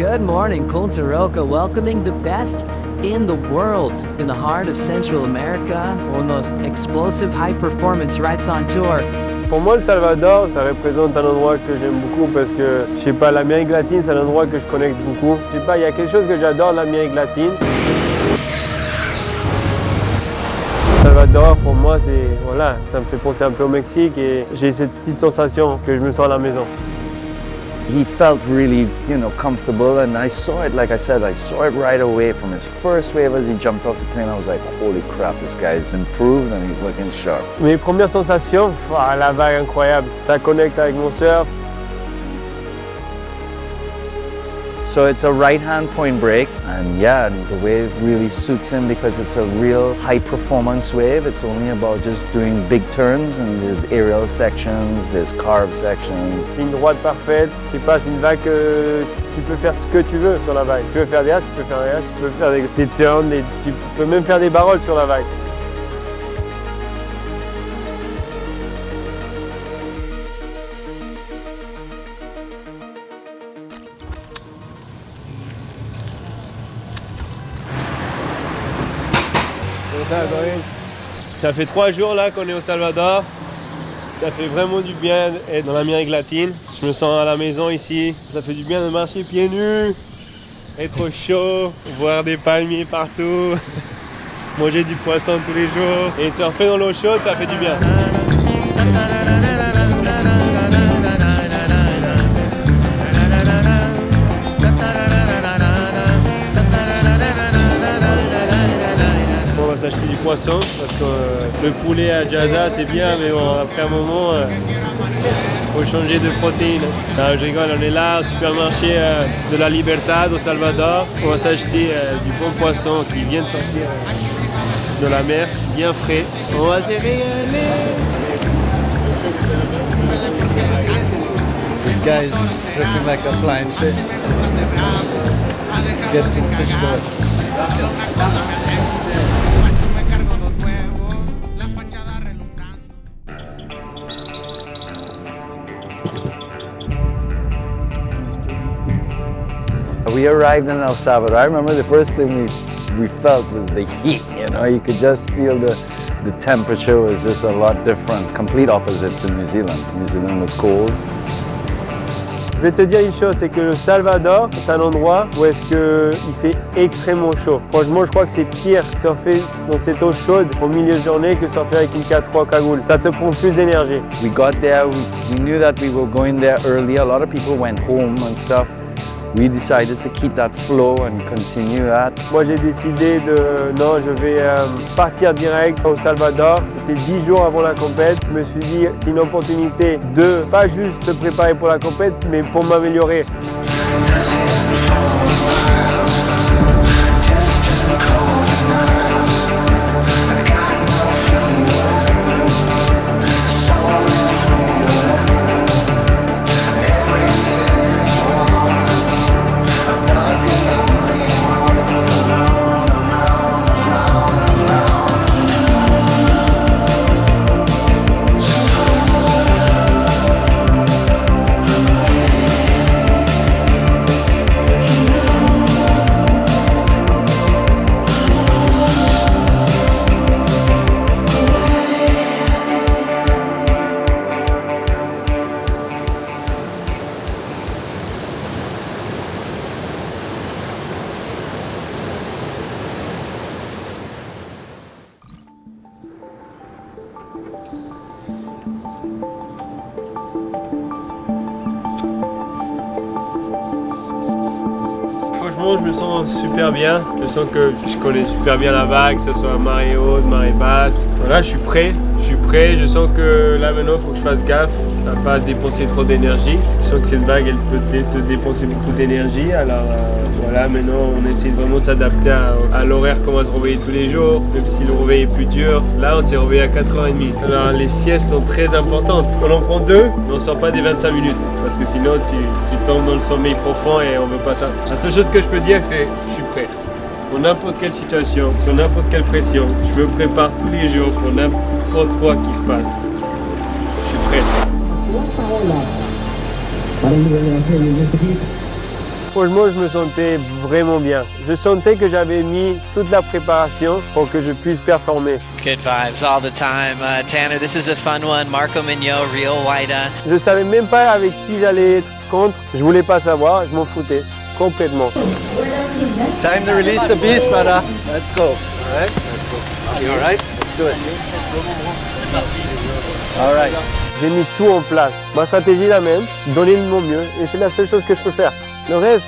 Good morning, Punta Roca, welcoming the best in the world, in the heart of Central America, one of the most explosive high-performance rides on tour. Pour moi, le Salvador, ça représente un endroit que j'aime beaucoup parce que, je sais pas, l'Amérique latine, c'est un endroit que je connecte beaucoup. Je sais pas, il y a quelque chose que j'adore de l'Amérique latine. Salvador, pour moi, voilà, ça me fait penser un peu au Mexique et j'ai cette petite sensation que je me sens à la maison. He felt really, comfortable, and I saw it, like I said, I saw it right away from his first wave as he jumped off the plane. I was like, holy crap, this guy's improved and he's looking sharp. Mes premières sensations, la vague incroyable, ça connecte avec mon surf. So it's a right-hand point break, and yeah, the wave really suits him because it's a real high-performance wave. It's only about just doing big turns, and there's aerial sections, there's carve sections. C'est une droite parfaite, c'est pas une vague que tu peux faire ce que tu veux sur la vague. Tu peux faire des hacks, tu peux faire des hacks, tu peux faire des turns, tu peux même faire des barrels sur la vague. Ça fait 3 jours là qu'on est au Salvador. Ça fait vraiment du bien d'être dans l'Amérique latine. Je me sens à la maison ici. Ça fait du bien de marcher pieds nus, être au chaud, voir des palmiers partout, manger du poisson tous les jours et surfer dans l'eau chaude, ça fait du bien. On va s'acheter du poisson parce que le poulet à Jaza c'est bien, mais bon, après un moment faut changer de protéines. Non, je rigole, on est là au supermarché de la Libertad au Salvador. On va s'acheter du bon poisson qui vient de sortir de la mer, bien frais. On va se régaler. This guy's surfing like a flying fish. Get some fish for it. We arrived in El Salvador. I remember the first thing we felt was the heat, you could just feel the temperature was just a lot different, complete opposite to New Zealand. New Zealand was cold. Je vais te dire une chose, c'est que le Salvador, c'est un endroit où il fait extrêmement chaud. Franchement, je crois que c'est pire surfer dans cette eau chaude au milieu de journée que surfer avec une K3 cagoule. Ça te prend plus d'énergie. We got there, we knew that we were going there early. A lot of people went home and stuff. We decided to keep that flow and continue that. Moi, j'ai décidé non, je vais partir direct au Salvador. C'était 10 jours avant la compète. Je me suis dit, c'est une opportunité de pas juste se préparer pour la compète, mais pour m'améliorer. Franchement, je me sens super bien. Je sens que je connais super bien la vague, que ce soit marée haute, marée basse. Voilà, je suis prêt. Je sens que là maintenant, il faut que je fasse gaffe à ne pas dépenser trop d'énergie. Je sens que cette vague, elle peut te dépenser beaucoup d'énergie. Alors voilà, maintenant, on essaie vraiment de s'adapter à l'horaire qu'on va se réveiller tous les jours, même si le réveil est plus dur. Là, on s'est réveillé à 4h30. Alors, les siestes sont très importantes. On en prend 2, mais on ne sort pas des 25 minutes. Parce que sinon, tu tombes dans le sommeil profond et on ne veut pas ça. La seule chose que je peux dire, c'est que je suis prêt. Pour n'importe quelle situation, sur n'importe quelle pression, je me prépare tous les jours pour n'importe quoi qui se passe. Je suis prêt. franchement, je me sentais vraiment bien. Je sentais que j'avais mis toute la préparation pour que je puisse performer. Good vibes all the time. Tanner, this is a fun one. Marco Mignot, Rio Waida. Je savais même pas avec qui j'allais être contre. Je voulais pas savoir, je m'en foutais complètement. Time to release the beast, brother. Let's go. All right? Let's go. You all right? Let's do it. All right. J'ai mis tout en place. Ma stratégie est la même, donner de mon mieux, et c'est la seule chose que je peux faire. Le reste,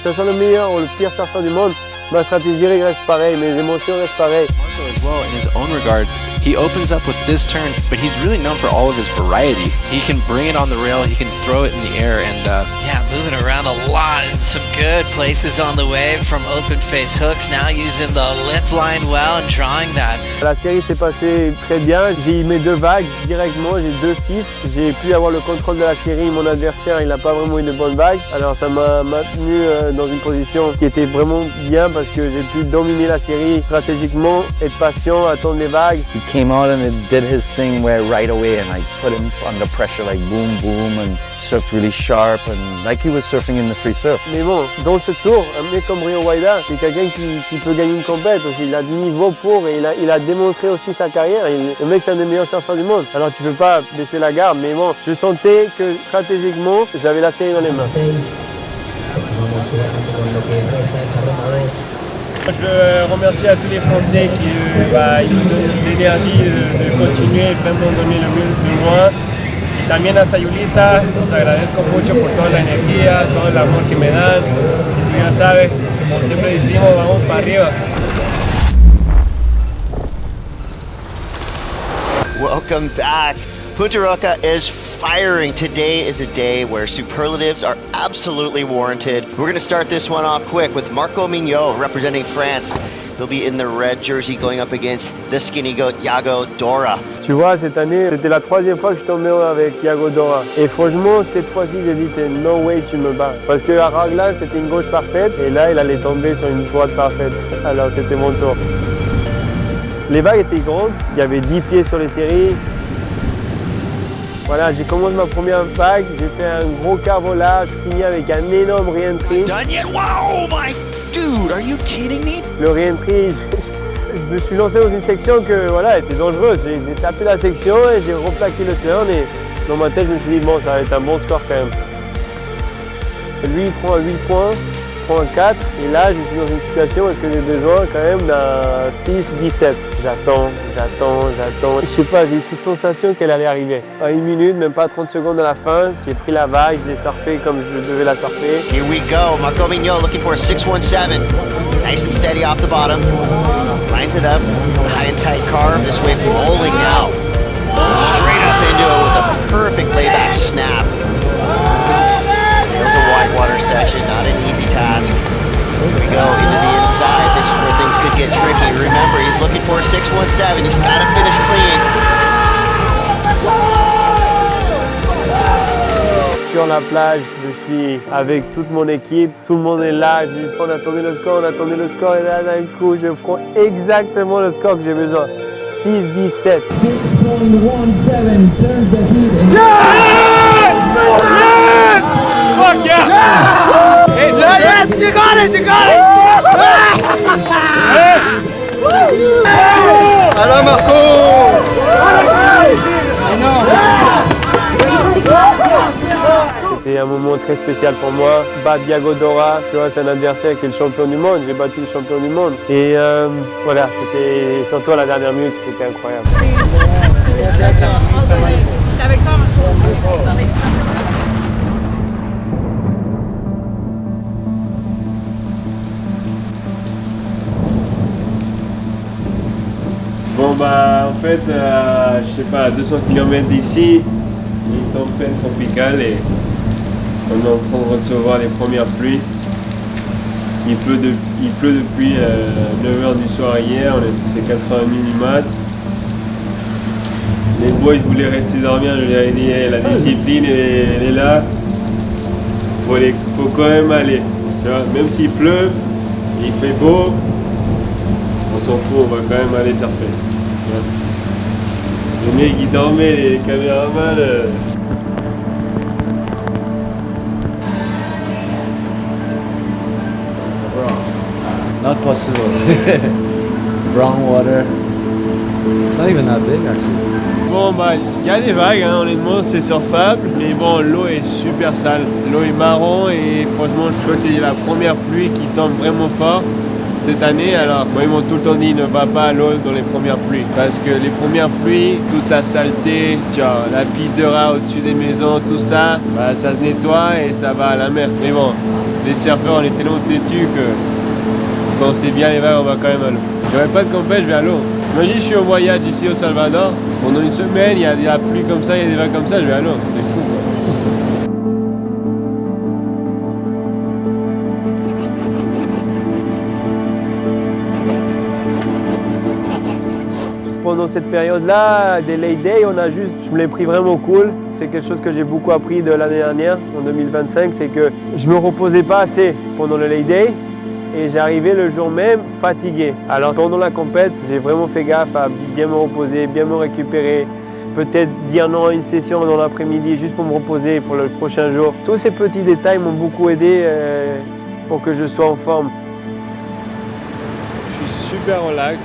que ce soit le meilleur ou le pire surfeur du monde, ma stratégie reste pareille, mes émotions restent pareilles. Marco as well, in his own regard, he opens up with this turn, but he's really known for all of his variety. He can bring it on the rail, he can throw it in the air, and yeah, moving around a lot in some good places on the wave from open face hooks, now using the lip line well and drawing that. La série s'est passée très bien, j'ai eu mes 2 vagues directement, j'ai 2-6, j'ai pu avoir le contrôle de la série, mon adversaire il n'a pas vraiment eu de bonnes vagues, alors ça m'a maintenu dans une position qui était vraiment bien parce que j'ai pu dominer la série stratégiquement, être patient, attendre les vagues. He came out and it did his thing where right away and I put him under pressure like boom, boom and surfed really sharp and like he was surfing in the free surf. Mais bon, dans ce tour, un mec comme Rio Waida, c'est quelqu'un qui peut gagner une compète aussi. Il a du niveau pour et il a démontré aussi sa carrière. Le mec, c'est un des meilleurs surfeurs du monde. Alors tu peux pas baisser la garde, mais bon, je sentais que stratégiquement, j'avais la série dans les mains. Je veux remercier à tous les Français qui ils nous donnent l'énergie de continuer, vraiment donner le mieux de moi. Y también a Sayulita, los agradezco mucho por toda la energía, todo el amor que me dan. Y tú ya sabes, como siempre decimos, vamos para arriba. Welcome back. Punta Roca is firing. Today is a day where superlatives are absolutely warranted. We're going to start this one off quick with Marco Mignot representing France. He'll be in the red jersey going up against the skinny goat Yago Dora. Tu vois, cette année, c'était la 3e fois que je tombais avec Yago Dora. Et franchement, cette fois-ci, j'ai dit, no way, tu me bats. Parce qu'à Raglan, c'était une gauche parfaite. Et là, il allait tomber sur une droite parfaite. Alors, c'était mon tour. Les vagues étaient grandes. Il y avait 10 pieds sur les séries. Voilà, j'ai commencé ma première vague, j'ai fait un gros carvolage, fini avec un énorme re-entry. done yet? Wow, my dude, are you kidding me? Le re-entry, je me suis lancé dans une section que voilà, était dangereuse. J'ai tapé la section et j'ai replaqué le turn et dans ma tête je me suis dit bon, ça va être un bon score quand même. Lui il prend un 8 points, je prends un 4 et là je suis dans une situation où est-ce que j'ai besoin quand même d'un 6-17. J'attends. Je sais pas, j'ai eu cette sensation qu'elle allait arriver. À 1 minute, même pas 30 secondes à la fin, j'ai pris la vague, je l'ai surfée comme je devais la surfer. Here we go. Marco Mignot looking for a 617. Nice and steady off the bottom. Lines it up. High and tight carve. This wave rolling now. Straight up into it with a perfect layback snap. There's a wide water section, not an easy task. Here we go, into the inside. This is where things could get tricky. Remember, he's looking for a 617. He's got to finish clean. Sur la plage, je suis avec toute mon équipe. Tout le monde est là. On attendait le score, Et là, d'un coup, je prends exactement le score que j'ai besoin. 6-17. 6.17 turns the heat. Yes! Fuck yeah! Hey, yes, you got it! Alors Marco! C'était un moment très spécial pour moi. Battre Yago Dora, tu vois, c'est un adversaire qui est le champion du monde. J'ai battu le champion du monde. Et voilà, c'était surtout à la dernière minute, c'était incroyable. Bon bah en fait, je sais pas, à 200 km d'ici, une tempête tropicale et on est en train de recevoir les premières pluies. Il pleut depuis 9h du soir hier, c'est 80 mm. Les boys voulaient rester dormir, je leur ai dit hey, la discipline elle est là, faut quand même aller. Tu vois, même s'il pleut, il fait beau, on s'en fout, on va quand même aller surfer. Ouais. Les mecs ils dormaient, les caméramans. 6 Not possible. Brown water. It's not even that big actually. Bon bah il y a des vagues, hein, honnêtement c'est surfable, mais bon l'eau est super sale. L'eau est marron et franchement je crois que c'est la première pluie qui tombe vraiment fort cette année. Alors moi ils m'ont tout le temps dit ne va pas à l'eau dans les premières pluies. Parce que les premières pluies, toute la saleté, genre la piste de rats au-dessus des maisons, tout ça, bah, ça se nettoie et ça va à la mer. Mais bon, les surfeurs on est tellement têtus que quand c'est bien les vagues on va quand même à l'eau. J'aurais pas de compète, je vais à l'eau. Imagine je suis au voyage ici au Salvador, pendant une semaine il y a de la pluie comme ça, il y a des vagues comme ça, je vais à l'eau. C'est fou quoi. Pendant cette période-là, des late days, je me l'ai pris vraiment cool. C'est quelque chose que j'ai beaucoup appris de l'année dernière, en 2025, c'est que je me reposais pas assez pendant le late day. Et j'arrivais le jour même fatigué. Alors pendant la compète, j'ai vraiment fait gaffe à bien me reposer, bien me récupérer. Peut-être dire non à une session dans l'après-midi juste pour me reposer pour le prochain jour. Tous ces petits détails m'ont beaucoup aidé pour que je sois en forme. Je suis super relax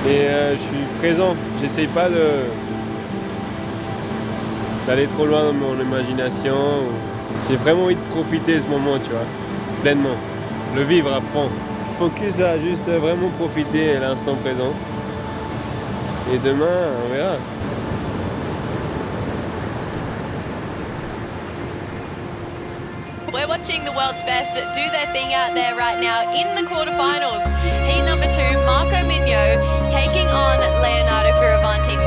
et je suis présent. J'essaye pas d'aller trop loin dans mon imagination. J'ai vraiment envie de profiter de ce moment, tu vois. Pleinement, le vivre à fond. Focus à juste vraiment profiter à l'instant présent. Et demain, on verra. We're watching the world's best do their thing out there right now in the quarterfinals. Heat number 2, Marco Mignot taking on Leonardo Fioravanti.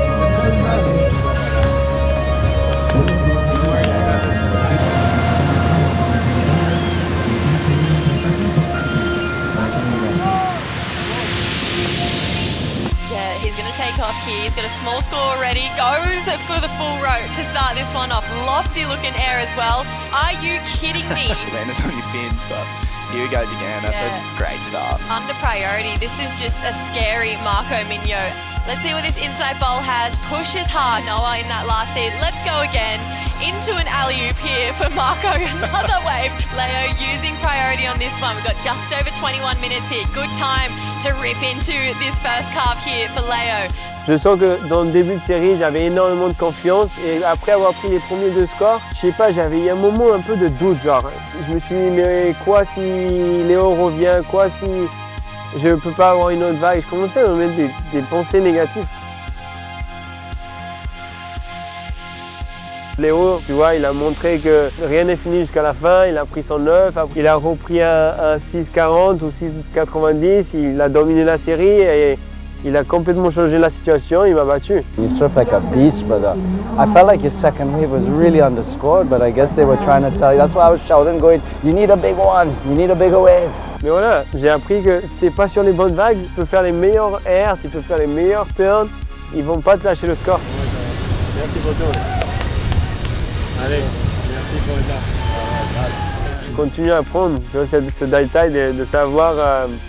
He's going to take off here. He's got a small score already. Goes for the full rope to start this one off. Lofty looking air as well. Are you kidding me? Landed on your fins, but here he goes again. That's a great start. Under priority. This is just a scary Marco Mignot. Let's see what this inside bowl has. Pushes hard. Noah in that last seat. Let's go again. Into an alley-oop here for Marco. Another wave. Leo using priority on this one. We've got just over 21 minutes here. Good time to rip into this first carve here for Leo. Je sens que dans le début de série, j'avais énormément de confiance et après avoir pris les premiers 2 scores, je sais pas, j'avais eu un moment un peu de doute, genre, je me suis dit, mais quoi si Léo revient, quoi si je peux pas avoir une autre vague, je commençais à me mettre des pensées négatives. Léo, tu vois, il a montré que rien n'est fini jusqu'à la fin, il a pris son 9, il a repris un 6,40 ou 6,90, il a dominé la série et il a complètement changé la situation, il m'a battu. You surf like a beast, brother. I felt like his second wave was really underscored, but I guess they were trying to tell you. That's why I was shouting, going, you need a big one, you need a bigger wave. Mais voilà, j'ai appris que t'es pas sur les bonnes vagues, tu peux faire les meilleurs airs, tu peux faire les meilleurs turns, ils vont pas te lâcher le score. Merci pour tout. Allez, merci pour le temps. Je continue à apprendre ce détail de savoir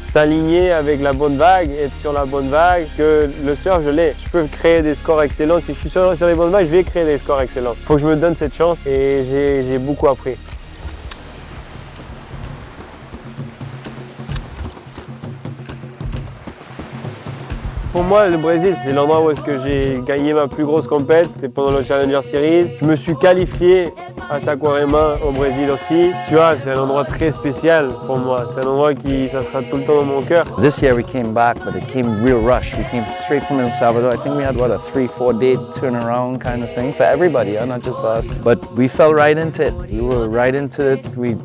s'aligner avec la bonne vague, être sur la bonne vague, que le surf je l'ai. Je peux créer des scores excellents. Si je suis sur les bonnes vagues, je vais créer des scores excellents. Il faut que je me donne cette chance et j'ai beaucoup appris. Pour moi, le Brésil, c'est l'endroit où est-ce que j'ai gagné ma plus grosse compète. C'est pendant le Challenger Series. Je me suis qualifié à Saquarema au Brésil aussi. Tu vois, c'est un endroit très spécial pour moi. C'est un endroit qui, ça sera tout le temps dans mon cœur. This year we came back, but it came real rush. We came straight from El Salvador. I think we had, what, a 3-4 day turnaround kind of thing for everybody, not just for us. But we fell right into it. We were right into it. We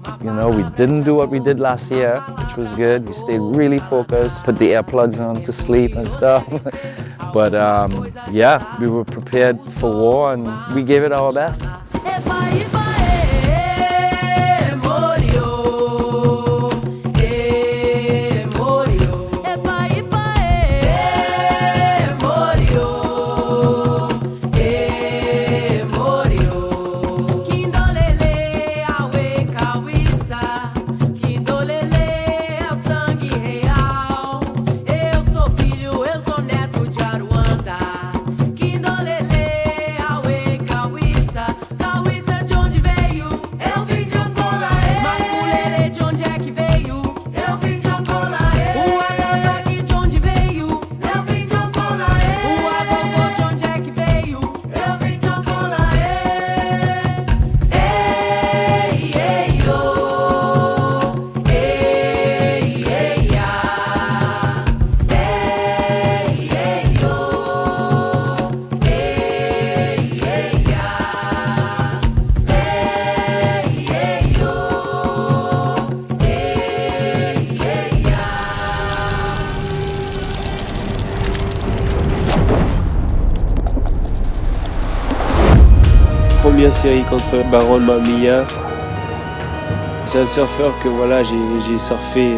didn't do what we did last year, which was good. We stayed really focused, put the earplugs on to sleep and stuff. But yeah, we were prepared for war and we gave it our best. De onde première série contre Baron Mamiya. C'est un surfeur que voilà, j'ai surfé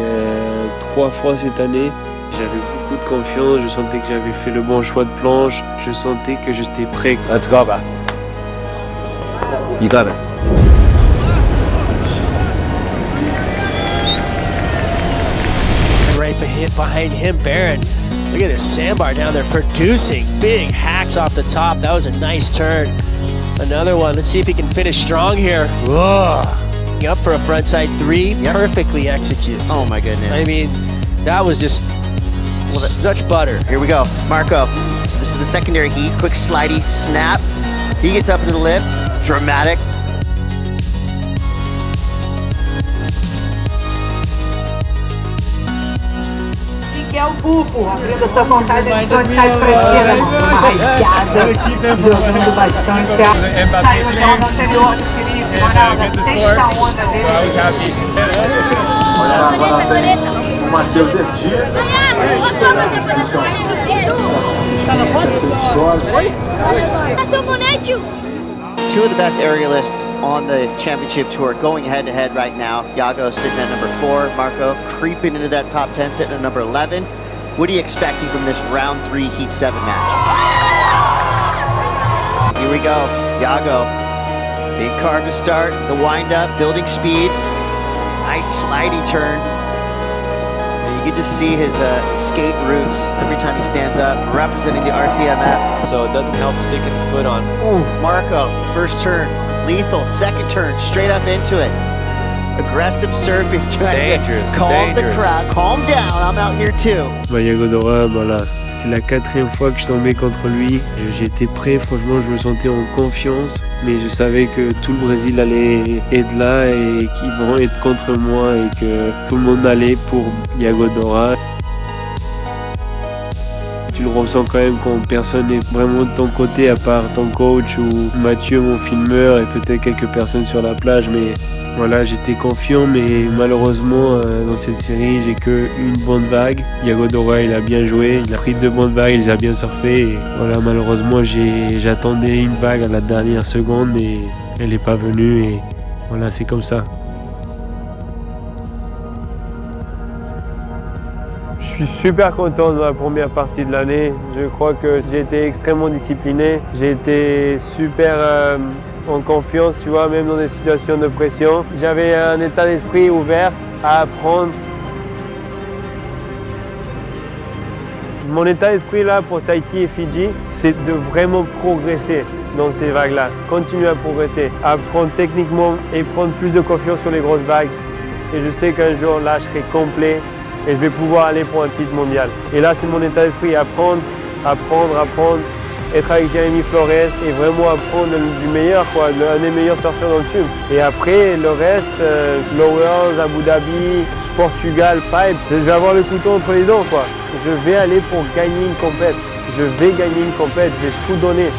3 fois cette année. J'avais beaucoup de confiance, je sentais que j'avais fait le bon choix de planche, je sentais que j'étais prêt. Let's go, man. You got it. Right behind him, Barron. Look at this sandbar down there producing big hacks off the top. That was a nice turn. Another one. Let's see if he can finish strong here. Whoa. Up for a frontside 3. Yep. Perfectly executed. Oh my goodness. I mean, that was just such butter. Here we go. Marco. So this is the secondary heat. Quick slidey snap. He gets up into the lip. Dramatic. Que é o Pupo, abrindo sua contagem de frontside para a esquerda, uma rasgada, jogando bastante. Saiu da onda anterior do Felipe, Ronaldo, a sexta onda dele. O Matheus Erdi. Two of the best aerialists on the championship tour going head-to-head right now. Yago sitting at number 4, Marco creeping into that top 10, sitting at number 11. What are you expecting from this round 3 Heat 7 match? Here we go, Yago. Big carve to start, the wind-up, building speed. Nice slidey turn. You can just see his skate roots every time he stands up, representing the RTMF. So it doesn't help sticking the foot on. Ooh, Marco, first turn, lethal, second turn, straight up into it. Aggressive surfing, trying to calm the crowd. Calm down, I'm out here too. Yago Dora, voilà, c'est la 4e fois que je tombais contre lui. J'étais prêt, franchement, je me sentais en confiance, mais je savais que tout le Brésil allait être là et qu'ils vont être contre moi et que tout le monde allait pour Yago Dora. Tu le ressens quand même quand personne n'est vraiment de ton côté à part ton coach ou Mathieu, mon filmeur, et peut-être quelques personnes sur la plage, mais voilà, j'étais confiant, mais malheureusement dans cette série j'ai que une bonne vague. Yago Dora, il a bien joué, il a pris 2 bonnes vagues, il les a bien surfées, et voilà, malheureusement j'attendais une vague à la dernière seconde et elle n'est pas venue, et voilà, c'est comme ça. Je suis super content de la première partie de l'année. Je crois que j'ai été extrêmement discipliné. J'ai été super en confiance, tu vois, même dans des situations de pression. J'avais un état d'esprit ouvert à apprendre. Mon état d'esprit là pour Tahiti et Fidji, c'est de vraiment progresser dans ces vagues-là. Continuer à progresser, apprendre techniquement et prendre plus de confiance sur les grosses vagues. Et je sais qu'un jour là, je serai complet et je vais pouvoir aller pour un titre mondial. Et là, c'est mon état d'esprit, apprendre, être avec Jérémy Flores et vraiment apprendre du meilleur, quoi, un des meilleurs surfeurs dans le tube. Et après, le reste, Lowers, Abu Dhabi, Portugal, Pipe, je vais avoir le couteau entre les dents, quoi. Je vais aller pour gagner une compète. Je vais gagner une compète, je vais tout donner.